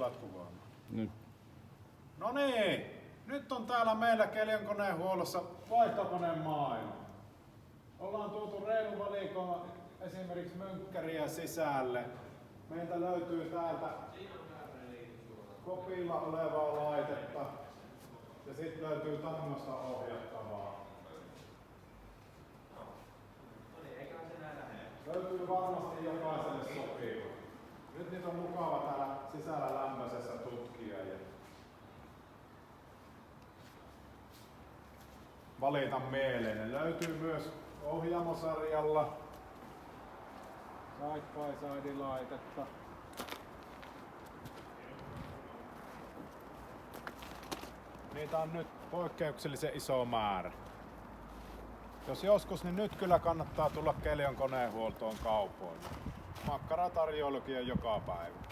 alat kuvaamaan. Nyt. No niin, nyt on täällä meillä Keljonkoneenhuollossa vaihtokoneen maailma. Ollaan tuotu reilun valikoima esimerkiksi mönkkäriä sisälle. Meiltä löytyy täältä kopilla olevaa laitetta ja sitten löytyy tangosta ohjattavaa. Löytyy varmasti jokaiselle sopiva. Nyt niitä on mukava täällä sisällä lämpöisessä tutkia ja valita mieleen. Ne löytyy myös ohjaamosarjalla side by side laitetta. Niitä on nyt poikkeuksellisen iso määrä. Jos joskus, niin nyt kyllä kannattaa tulla Keljonkoneenhuoltoon kaupoille. Makkaratarjoilukin on joka päivä.